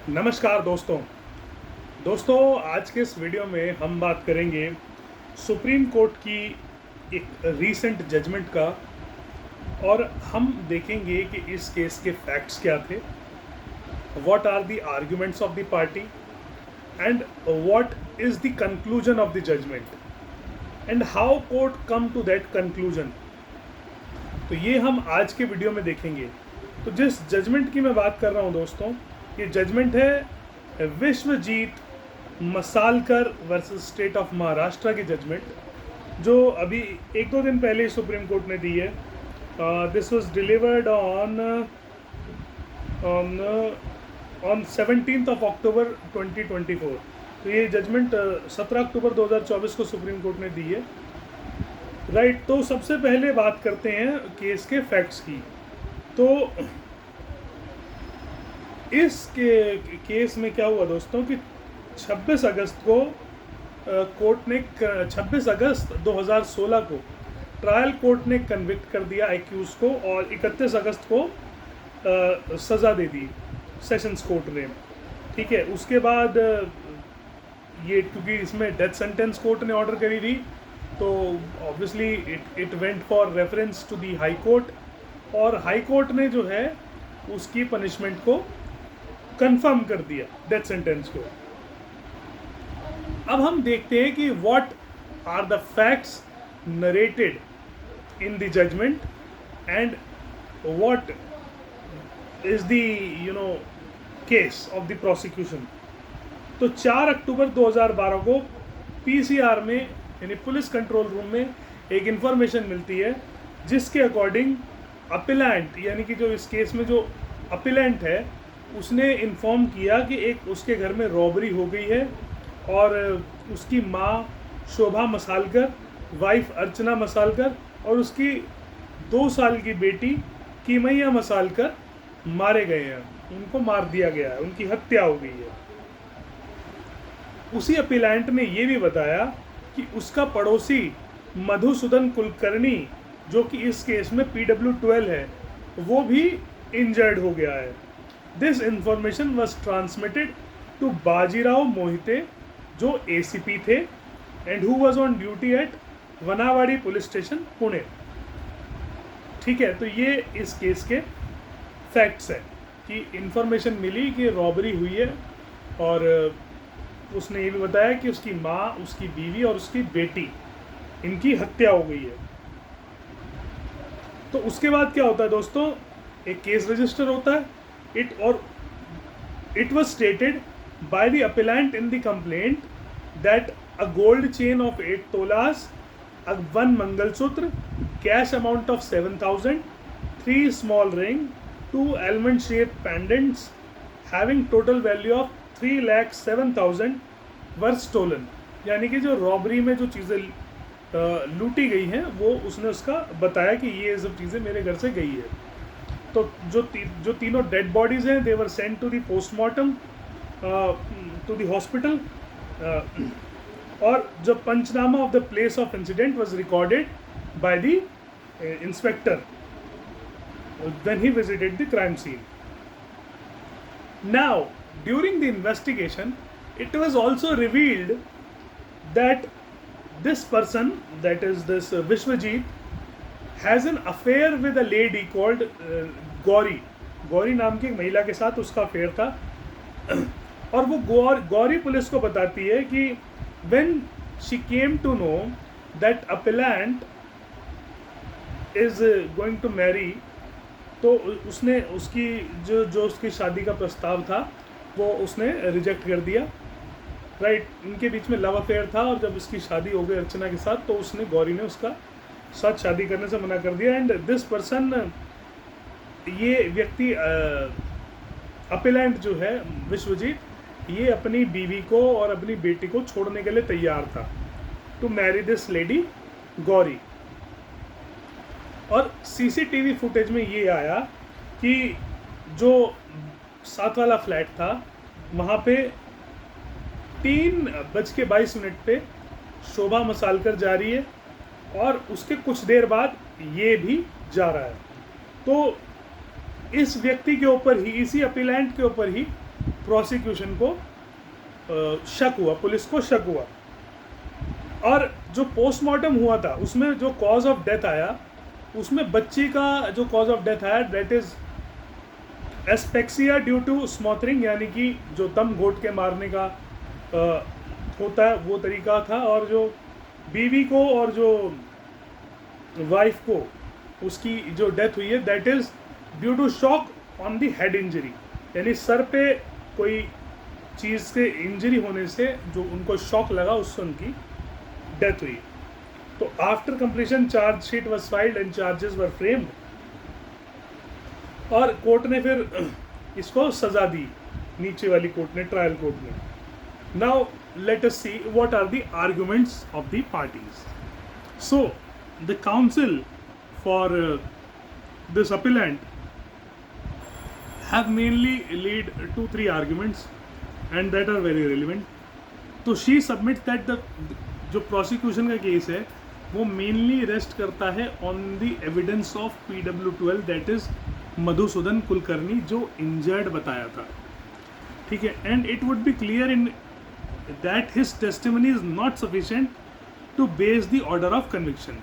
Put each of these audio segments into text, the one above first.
नमस्कार दोस्तों आज के इस वीडियो में हम बात करेंगे सुप्रीम कोर्ट की एक रीसेंट जजमेंट का। और हम देखेंगे कि इस केस के फैक्ट्स क्या थे, what are the arguments of the party and what is the conclusion of the judgment and how court come to that conclusion. तो ये हम आज के वीडियो में देखेंगे। तो जिस जजमेंट की मैं बात कर रहा हूँ दोस्तों, ये जजमेंट है Vishwajeet Masalkar versus state of Maharashtra की जजमेंट, जो अभी एक दो दिन पहले सुप्रीम कोर्ट ने दी है। This was delivered on 17th of October 2024। तो ये जजमेंट 17 अक्टूबर 2024 को सुप्रीम कोर्ट ने दी है। राइट, तो सबसे पहले बात करते हैं केस के फैक्ट्स की। तो इस केस में क्या हुआ दोस्तों कि 26 अगस्त को कोर्ट ने 26 अगस्त 2016 को ट्रायल कोर्ट ने कन्विक्ट कर दिया एक्यूज को, और 31 अगस्त को सज़ा दे दी सेशंस कोर्ट ने। ठीक है, उसके बाद ये क्योंकि इसमें डेथ सेंटेंस कोर्ट ने ऑर्डर करी थी, तो obviously it went for reference to the high court, और हाई कोर्ट ने जो है उसकी पनिशमेंट को कंफर्म कर दिया, डेथ सेंटेंस को। अब हम देखते हैं कि what are the facts narrated in the judgment and what is the case of the prosecution. तो 4 अक्टूबर 2012 को पीसीआर में यानी पुलिस कंट्रोल रूम में एक इंफॉर्मेशन मिलती है, जिसके अकॉर्डिंग अपीलेंट यानी कि जो इस केस में जो अपीलेंट है उसने इन्फॉर्म किया कि एक उसके घर में रॉबरी हो गई है, और उसकी माँ शोभा मसालकर, वाइफ अर्चना मसालकर और उसकी 2 साल की बेटी कीमैया मसालकर मारे गए हैं। उनको मार दिया गया है, उनकी हत्या हो गई है। उसी अपीलेंट ने ये भी बताया कि उसका पड़ोसी मधुसूदन कुलकर्णी, जो कि इस केस में PW12 है, वो भी इंजर्ड हो गया है। This information was transmitted to Bajirao Mohite, जो ACP थे and who was on duty at Vanawadi police station Pune. ठीक है, तो ये इस केस के फैक्ट्स हैं कि इंफॉर्मेशन मिली कि रॉबरी हुई है, और उसने ये भी बताया कि उसकी माँ, उसकी बीवी और उसकी बेटी, इनकी हत्या हो गई है। तो उसके बाद क्या होता है दोस्तों, एक केस रजिस्टर होता है। It was stated by the appellant in the complaint that a gold chain of 8 tolas, one mangalsutra, cash amount of 7,000, 3 small ring, 2 almond-shaped pendants having total value of 3,07,000 were stolen। यानी कि जो robbery में जो चीज़ें लूटी गई हैं, वो उसने उसका बताया कि ये सब चीज़ें मेरे घर से गई है। तो जो तीनों डेड बॉडीज़ हैं, they were sent to the postmortem to the hospital, और जो panchnama of the place of incident was recorded by the inspector when he visited the crime scene. Now during the investigation it was also revealed that this person, that is this Vishwajit, has an affair with a lady called Gauri नाम की एक महिला के साथ उसका affair था। और वो गौरी पुलिस को बताती है कि when she came to know that appellant is going to marry, तो उसने उसकी जो उसकी शादी का प्रस्ताव था वो उसने रिजेक्ट कर दिया। राइट, इनके बीच में लव अफेयर था, और जब इसकी शादी हो गई अर्चना के साथ, तो उसने गौरी ने उसका साथ शादी करने से मना कर दिया। एंड दिस पर्सन, ये व्यक्ति अपीलेंट जो है विश्वजीत, ये अपनी बीवी को और अपनी बेटी को छोड़ने के लिए तैयार था, to marry this lady Gauri. और CCTV फुटेज में ये आया कि जो साथ वाला फ्लैट था, वहाँ पे 3:22 पे शोभा मसालकर जा रही है, और उसके कुछ देर बाद ये भी जा रहा है। तो इस व्यक्ति के ऊपर ही, इसी अपीलेंट के ऊपर ही प्रोसिक्यूशन को शक हुआ, पुलिस को शक हुआ। और जो पोस्टमार्टम हुआ था उसमें जो कॉज ऑफ डेथ आया, उसमें बच्ची का जो कॉज ऑफ डेथ आया that is asphyxia due to smothering, यानी कि जो दम घोट के मारने का होता है वो तरीका था। और जो बीवी को और जो वाइफ को उसकी जो डेथ हुई है that is due to shock on the head injury, यानी सर पे कोई चीज़ से इंजरी होने से जो उनको शॉक लगा उससे उनकी डेथ हुई। तो after completion chargesheet was filed and charges were framed, और कोर्ट ने फिर इसको सज़ा दी, नीचे वाली कोर्ट ने, ट्रायल कोर्ट ने। Now let us see what are the arguments of the parties. So the council for this appellant have mainly lead 2-3 arguments and that are very relevant. तो she submits that the जो prosecution का case है वो mainly rest करता है on the evidence of PW12 that is Madhusudan Kulkarni जो injured बताया था, ठीक है। And it would be clear in that his testimony is not sufficient to base the order of conviction.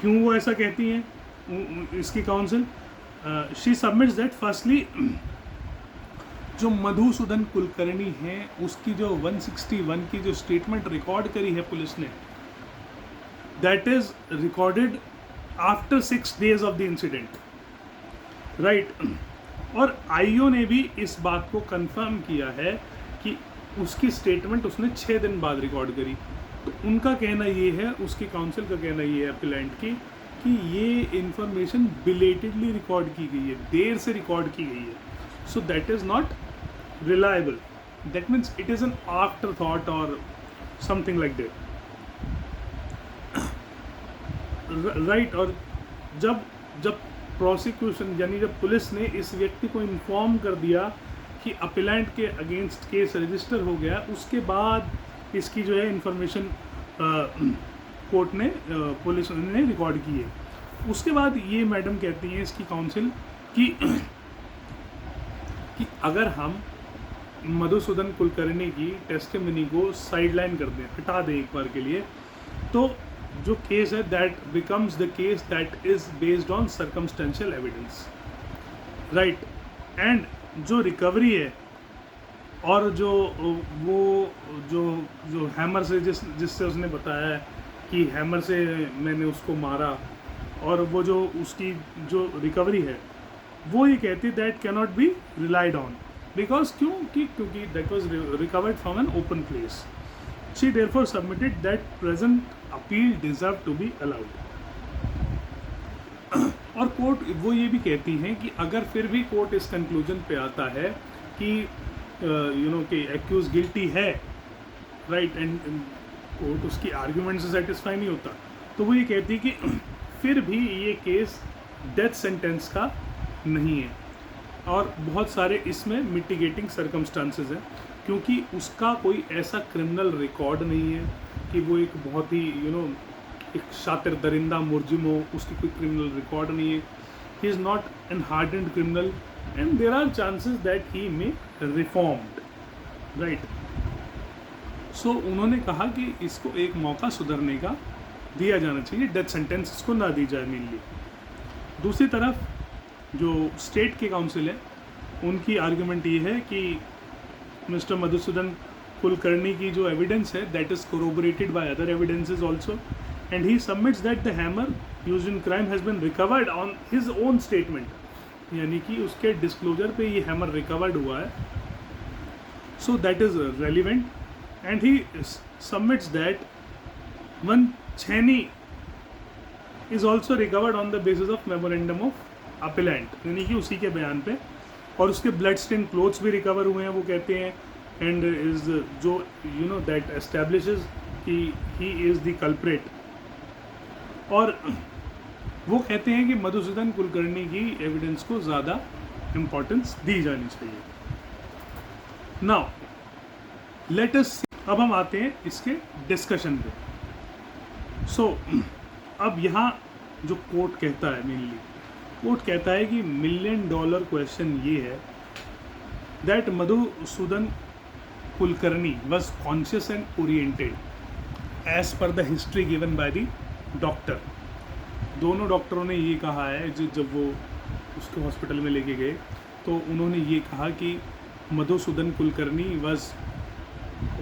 क्यों वो ऐसा कहती हैं इसकी council? She submits that firstly जो मधुसूदन कुलकर्णी हैं उसकी जो 161 की जो स्टेटमेंट रिकॉर्ड करी है पुलिस ने that is recorded after 6 days of the incident, right. और आईओ ने भी इस बात को कंफर्म किया है कि उसकी स्टेटमेंट उसने 6 दिन बाद रिकॉर्ड करी। तो उनका कहना ये है, उसकी काउंसिल का कहना ये है अपीलेंट की, कि ये इंफॉर्मेशन बिलेटेडली रिकॉर्ड की गई है, देर से रिकॉर्ड की गई है, so that is not reliable. That means it is an afterthought or something like that. Right. और जब प्रोसिक्यूशन यानी जब पुलिस ने इस व्यक्ति को इन्फॉर्म कर दिया कि अपीलेंट के अगेंस्ट केस रजिस्टर हो गया, उसके बाद इसकी जो है इंफॉर्मेशन कोर्ट ने पुलिस ने रिकॉर्ड की है। उसके बाद ये मैडम कहती हैं इसकी काउंसिल कि अगर हम मधुसूदन कुलकर्णी की टेस्टिमनी को साइडलाइन कर दें, हटा दें एक बार के लिए, तो जो केस है that becomes the case that is based on circumstantial evidence, right. And जो रिकवरी है और जो वो जो हैमर से जिससे उसने बताया है कि हैमर से मैंने उसको मारा, और वो जो उसकी जो रिकवरी है वो ये कहती that can not be relied on because क्योंकि that was recovered from an open place. She therefore submitted that present appeal deserve to be allowed. और कोर्ट वो ये भी कहती हैं कि अगर फिर भी कोर्ट इस कंक्लूजन पे आता है कि कि एक्यूज गिल्टी है, राइट, एंड कोर्ट उसकी आर्ग्यूमेंट से सेटिस्फाई नहीं होता, तो वो ये कहती है कि फिर भी ये केस डेथ सेंटेंस का नहीं है, और बहुत सारे इसमें मिटिगेटिंग सर्कमस्टांसेस हैं, क्योंकि उसका कोई ऐसा क्रिमिनल रिकॉर्ड नहीं है कि वो एक बहुत ही एक शातिर दरिंदा मुर्जिम हो, उसकी कोई क्रिमिनल रिकॉर्ड नहीं है। He is not a hardened criminal and there are chances that he may reformed, right. So उन्होंने कहा कि इसको एक मौका सुधरने का दिया जाना चाहिए, डेथ सेंटेंस इसको ना दी जाए मेनली। दूसरी तरफ जो स्टेट के काउंसिल है उनकी आर्गुमेंट ये है कि मिस्टर मधुसूदन कुलकर्णी की जो एविडेंस है that is corroborated by other evidences also, and he submits that the hammer used in crime has been recovered on his own statement, यानी कि उसके डिस्क्लोजर पे ये हैमर रिकवर्ड हुआ है, so that is relevant. And he submits that one छेनी is also recovered on the basis of memorandum of appellant, यानी कि उसी के बयान पे, और उसके ब्लड स्टेन क्लोथ्स भी रिकवर हुए हैं वो कहते हैं, एंड इज जो दैट एस्टेब्लिशेस कि ही इज़ द कल्प्रेट। और वो कहते हैं कि मधुसूदन कुलकर्णी की एविडेंस को ज़्यादा इम्पोर्टेंस दी जानी चाहिए। नाउ लेट अस, अब हम आते हैं इसके डिस्कशन पे। सो अब यहाँ जो कोर्ट कहता है, मेनली कोर्ट कहता है कि $1 मिलियन क्वेश्चन ये है that Madhusudan Kulkarni was conscious and oriented as per the history given by the doctor. दोनों डॉक्टरों ने ये कहा है जब वो उसको हॉस्पिटल में लेके गए तो उन्होंने ये कहा कि Madhusudan Kulkarni was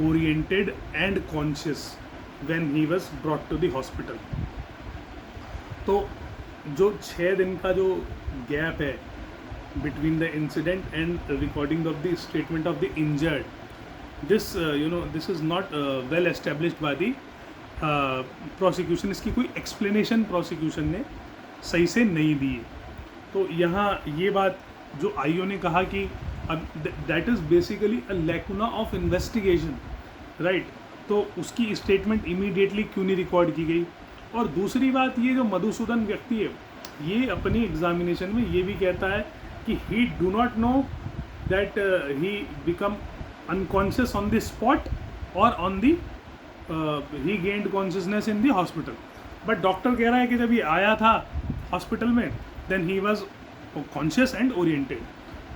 oriented and conscious when he was brought to the hospital. तो जो 6 दिन का जो गैप है between the incident and recording of the statement of the injured, this this is not well established by the prosecution. इसकी कोई explanation prosecution ने सही से नहीं दी है. तो यहाँ ये बात जो आईओ ने कहा कि that is basically a lacuna of investigation, right? तो उसकी स्टेटमेंट इमीडिएटली क्यों नहीं रिकॉर्ड की गई. और दूसरी बात, ये जो मधुसूदन व्यक्ति है ये अपनी एग्जामिनेशन में ये भी कहता है कि he do not know that he become unconscious on the spot और on the he gained consciousness in the hospital. But doctor कह रहा है कि जब ये आया था हॉस्पिटल में then he was conscious and oriented.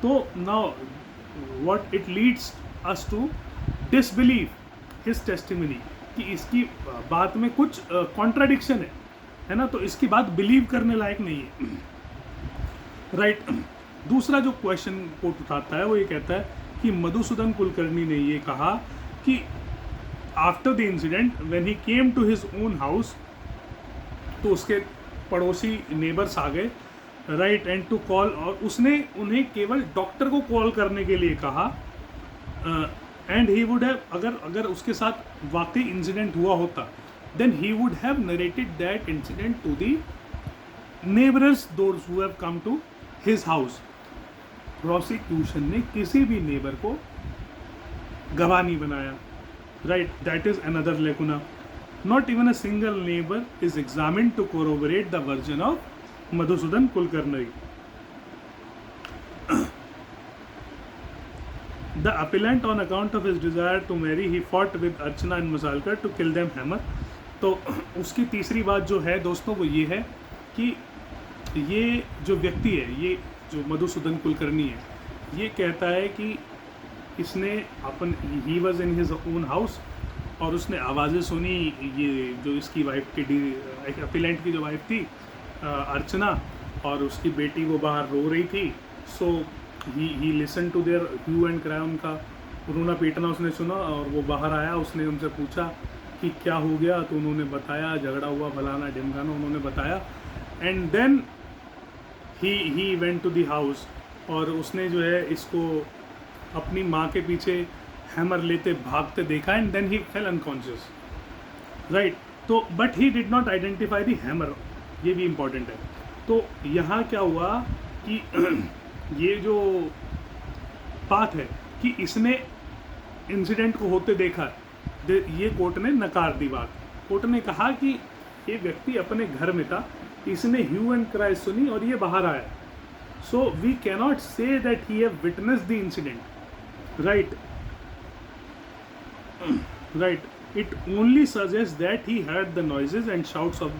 तो now what it leads us to disbelieve his testimony कि इसकी बात में कुछ कॉन्ट्राडिक्शन है ना, तो इसकी बात बिलीव करने लायक नहीं है, राइट. दूसरा जो क्वेश्चन कोर्ट उठाता है वो ये कहता है कि मधुसूदन कुलकर्णी ने ये कहा कि after the incident when he came to his own house, तो उसके पड़ोसी नेबर्स आ गए, राइट, एंड टू कॉल, और उसने उन्हें केवल डॉक्टर को कॉल करने के लिए कहा. एंड ही वुड हैव, अगर उसके साथ वाकई इंसिडेंट हुआ होता then he would have narrated that incident to the neighbors, those who have come to his house. Prosecution ने किसी भी नेबर को गवाह नहीं बनाया, right? That is another lacuna. Not even a single neighbor is examined to corroborate the version of Madhusudan Kulkarni. The appellant, on account of his desire to marry, he fought with Archana and Masalkar to kill them hammer. तो उसकी तीसरी बात जो है दोस्तों वो ये है कि ये जो व्यक्ति है, ये जो मधुसूदन कुलकर्णी है, ये कहता है कि इसने he was in his own house और उसने आवाज़ें सुनी, ये जो इसकी वाइफ की अपीलेंट की जो वाइफ थी अर्चना और उसकी बेटी वो बाहर रो रही थी. So he listen to their hue and cry, उनका रोना पीटना उसने सुना और वो बाहर आया. उसने उनसे पूछा कि क्या हो गया, तो उन्होंने बताया झगड़ा हुआ फलाना ढिमकाना उन्होंने बताया. And then he went to the house और उसने जो है इसको अपनी माँ के पीछे हैमर लेते भागते देखा. And then he fell unconscious, right. तो but he did not identify the hammer, ये भी इम्पॉर्टेंट है. तो यहाँ क्या हुआ कि ये जो बात है कि इसने इंसिडेंट को होते देखा, ये कोर्ट ने नकार दी बात. कोर्ट ने कहा कि ये व्यक्ति अपने घर में था, इसने ह्यू एंड क्राई सुनी और ये बाहर आया. So we cannot say that he have witness the incident, right. It only suggests that he heard the noises and shouts of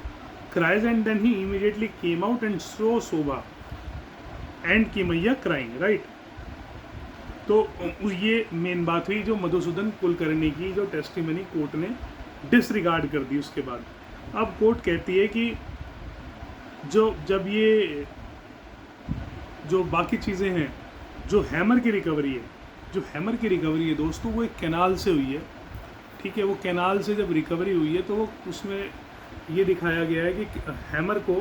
cries, and then he immediately came out and saw Shobha and Kimaiya crying, right? तो ये main बात हुई जो मधुसूदन कुलकर्णी की जो testimony court ने disregard कर दी. उसके बाद अब कोर्ट कहती है कि जब ये जो बाकी चीज़ें हैं, जो हैमर की रिकवरी है, दोस्तों वो एक कैनाल से हुई है, ठीक है. वो कैनाल से जब रिकवरी हुई है तो वो उसमें ये दिखाया गया है कि हैमर को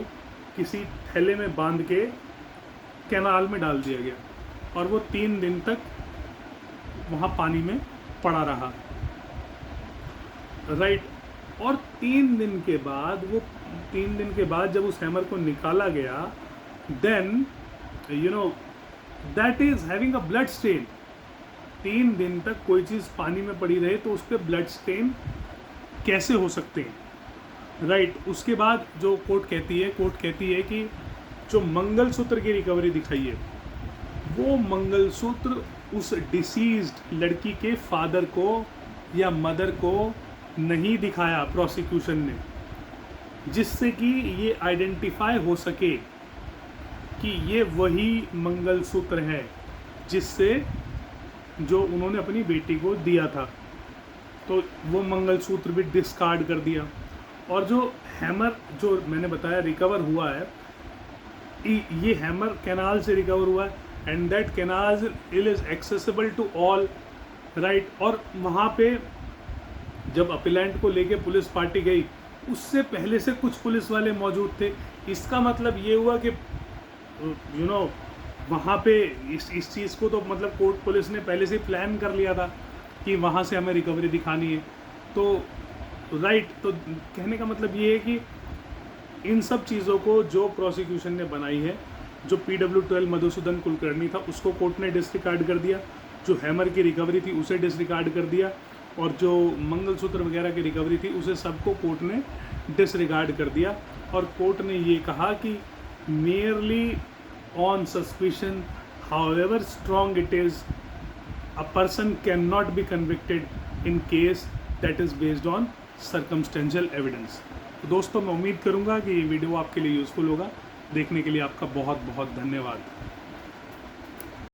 किसी थैले में बांध के कैनाल में डाल दिया गया और वो 3 दिन तक वहाँ पानी में पड़ा रहा, राइट. और 3 दिन के बाद जब उस हैमर को निकाला गया, then that is having a blood stain. 3 दिन तक कोई चीज़ पानी में पड़ी रहे तो उस पर ब्लड स्टेन कैसे हो सकते हैं, राइट. उसके बाद जो कोर्ट कहती है कि जो मंगलसूत्र की रिकवरी दिखाई है, वो मंगलसूत्र उस डिसीज्ड लड़की के फादर को या मदर को नहीं दिखाया प्रोसिक्यूशन ने, जिससे कि ये आइडेंटिफाई हो सके कि ये वही मंगलसूत्र है जिससे जो उन्होंने अपनी बेटी को दिया था, तो वो मंगलसूत्र भी डिस्कार्ड कर दिया। और जो हैमर जो मैंने बताया रिकवर हुआ है, ये हैमर कैनाल से रिकवर हुआ है, and that canal is accessible to all, right. और वहाँ पे जब अपीलेंट को लेके पुलिस पार्टी गई, उससे पहले से कुछ पुलिस वाले मौजूद थे। इसका मतलब ये हुआ कि यू नो वहाँ पे इस चीज़ को तो मतलब कोर्ट पुलिस ने पहले से प्लान कर लिया था कि वहाँ से हमें रिकवरी दिखानी है। तो राइट, तो कहने का मतलब ये है कि इन सब चीज़ों को जो प्रोसिक्यूशन ने बनाई है, जो PW12 मधुसूदन कुलकर्णी था उसको कोर्ट ने डिसरिगार्ड कर दिया, जो हैमर की रिकवरी थी उसे डिसरिगार्ड कर दिया, और जो मंगलसूत्र वगैरह की रिकवरी थी उसे सबको कोर्ट ने डिसरिगार्ड कर दिया। और कोर्ट ने ये कहा कि merely on suspicion, however strong it is, a person can not B convicted in case that is based on circumstantial evidence. तो दोस्तों, मैं उम्मीद करूँगा कि ये वीडियो आपके लिए यूज़फुल होगा। देखने के लिए आपका बहुत बहुत धन्यवाद।